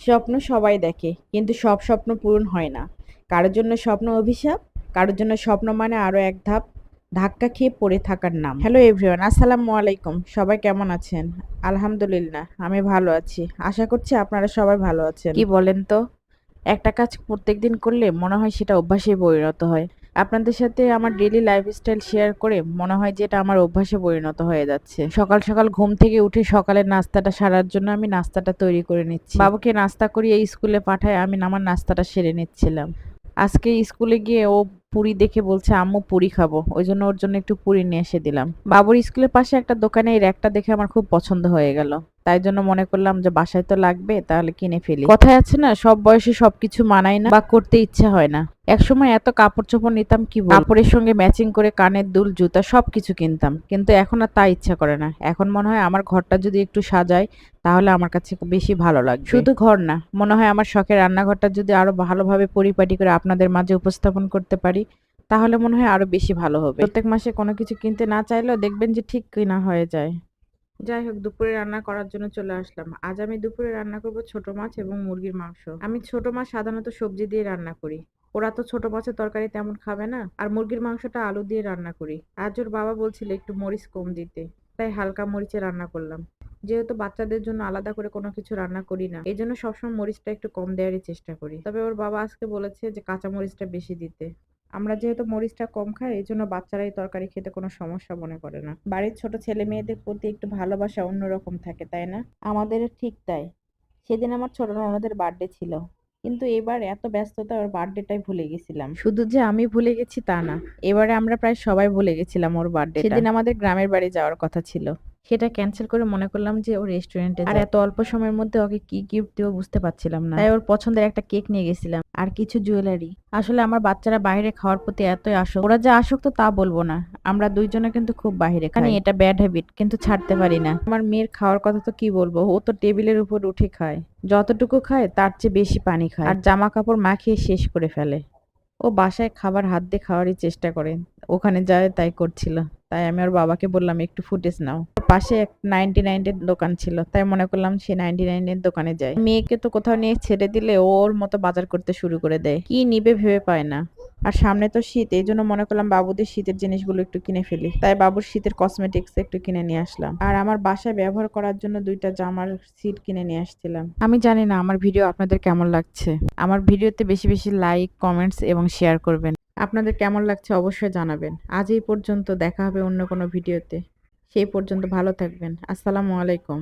স্বপ্ন সবাই দেখে, কিন্তু সব স্বপ্ন পূরণ হয় না। কারোর জন্য স্বপ্ন অভিশাপ, কারোর জন্য স্বপ্ন মানে আরো এক ধাপ ধাক্কা খেয়ে পড়ে থাকার নাম। হ্যালো এভরিওয়ান, আসসালামু আলাইকুম। সবাই কেমন আছেন? আলহামদুলিল্লাহ, আমি ভালো আছি। আশা করছি আপনারা সবাই ভালো আছেন। কি বলেন তো, একটা কাজ প্রত্যেকদিন করলে মনে হয় সেটা অভ্যাসে পরিণত হয়। আপনাদের সাথে আমার ডেইলি লাইফস্টাইল শেয়ার করে মনে হয় যে এটা আমার অভ্যাসে পরিণত হয়ে যাচ্ছে। সকাল সকাল ঘুম থেকে উঠে সকালের নাস্তাটা সারার জন্য আমি নাস্তাটা তৈরি করে নিচ্ছি। বাবুকে নাস্তা করিয়ে স্কুলে পাঠায় আমি আমার নাস্তাটা সেরে নিচ্ছিলাম। আজকে স্কুলে গিয়ে ও পুরি দেখে বলছে আম্মু পুরি খাবো, ওই জন্য ওর জন্য একটু পুরি নিয়ে এসে দিলাম। বাবুর স্কুলের পাশে একটা দোকানে এই র্যাকটা দেখে আমার খুব পছন্দ হয়ে গেল। তাই জন্য মনে করলাম যে বাসায় তো লাগবে, তাহলে কিনে ফেলি। কথায় আছে না, সব বয়সে সবকিছু মানায় না বা করতে ইচ্ছে হয় না। একসময় এত কাপড় চোপড় নিতাম, কি বলবো, কাপড়ের সঙ্গে ম্যাচিং করে কানের দুল, জুতা সবকিছু কিনতাম, কিন্তু এখন আর তা ইচ্ছা করে না। এখন মনে হয় আমার ঘরটা যদি একটু সাজাই তাহলে আমার কাছে বেশি ভালো লাগবে। শুধু ঘর না, মনে হয় আমার শখের রান্নাঘরটা যদি আরো ভালোভাবে পরিপাটি করে আপনাদের মাঝে উপস্থাপন করতে পারি, তাহলে মনে হয় আরো বেশি ভালো হবে। প্রত্যেক মাসে কোনো কিছু কিনতে না চাইলেও দেখবেন যে ঠিক কিনা হয়ে যায়। যাই হোক, দুপুরে রান্না করার জন্য চলে আসলাম। আজ আমি দুপুরে রান্না করব ছোট মাছ এবং মুরগির মাংস। আমি ছোট মাছ সাধারণত সবজি দিয়ে রান্না করি। ওরা তো ছোট মাছের তরকারি তেমন খাবে না, আর মুরগির মাংসটা আলু দিয়ে রান্না করি। আজ ওর বাবা বলছিল একটু মরিচ কম দিতে, তাই হালকা মরিচে রান্না করলাম। যেহেতু বাচ্চাদের জন্য আলাদা করে কোনো কিছু রান্না করি না, এই জন্য সবসময় মরিচটা একটু কম দেওয়ারই চেষ্টা করি। তবে ওর বাবা আজকে বলেছে যে কাঁচা মরিচটা বেশি দিতে। আমরা যেহেতু মরিচটা কম খাই, এই জন্য বাচ্চারা এই তরকারি খেতে কোনো সমস্যা মনে করে না। বাড়ির ছোট ছেলে মেয়েদের প্রতি একটু ভালোবাসা অন্যরকম থাকে, তাই না? আমাদেরও ঠিক তাই। সেদিন আমার ছোট ননদের বার্থডে ছিল, কিন্তু এবার এত ব্যস্ততা ওর বার্থডেটাই ভুলে গেছিলাম। শুধু যে আমি ভুলে গেছি তা না, এবারে আমরা প্রায় সবাই ভুলে গেছিলাম ওর বার্থডে। সেদিন আমাদের গ্রামের বাড়ি যাওয়ার কথা ছিল, সেটা ক্যান্সেল করে মনে করলাম যে ও রেস্টুরেন্টে আর এত অল্প সময়ের মধ্যে ওকে কি গিফট দেবো বুঝতে পারছিলাম না, তাই ওর পছন্দের একটা কেক নিয়ে গেছিলাম আর কিছু জুয়েলারি। আসলে আমার বাচ্চারা বাইরে খাওয়ার প্রতি এতই আসক্ত, ওরা যে আসক্ত তা বলবো না, আমরা দুইজনে কিন্তু খুব বাইরে খাই। এটা ব্যাড হ্যাবিট, কিন্তু ছাড়তে পারি না। আমার মেয়ের খাওয়ার কথা তো কি বলবো, ও তো টেবিলের উপর উঠে খায়, যতটুকু খায় তার চেয়ে বেশি পানি খায়, আর জামা কাপড় মাখিয়ে শেষ করে ফেলে। ও বাসায় খাবার হাত দিয়ে খাওয়ারই চেষ্টা করে, ওখানে যায় তাই করছিল। তাই আমি ওর বাবাকে বললাম একটু ফুটেজ নাও। ওর পাশে এক 99 এর দোকান ছিল, তাই মনে করলাম সে 99 এর দোকানে যায়। মেয়েকে তো কোথাও নিয়ে ছেড়ে দিলে ও ওর মতো বাজার করতে শুরু করে দেয়, কি নিবে ভেবে পায় না। আর সামনে তো শীত, এই জন্য মনে করলাম বাবুদের শীতের জিনিসগুলো একটু কিনে ফেলি, তাই বাবুর শীতের কসমেটিক্স একটু কিনে নিয়ে আসলাম। আর আমার বাসায় ব্যবহার করার জন্য দুইটা জামার সিট কিনে নিয়ে আসছিলাম। আমি জানি না আমার ভিডিও আপনাদের কেমন লাগছে। আমার ভিডিওতে বেশি বেশি লাইক, কমেন্টস এবং শেয়ার করবেন। আপনাদের কেমন লাগছে অবশ্যই জানাবেন। আজ এই পর্যন্ত, দেখা হবে অন্য কোনো ভিডিওতে। সেই পর্যন্ত ভালো থাকবেন। আসসালামু আলাইকুম।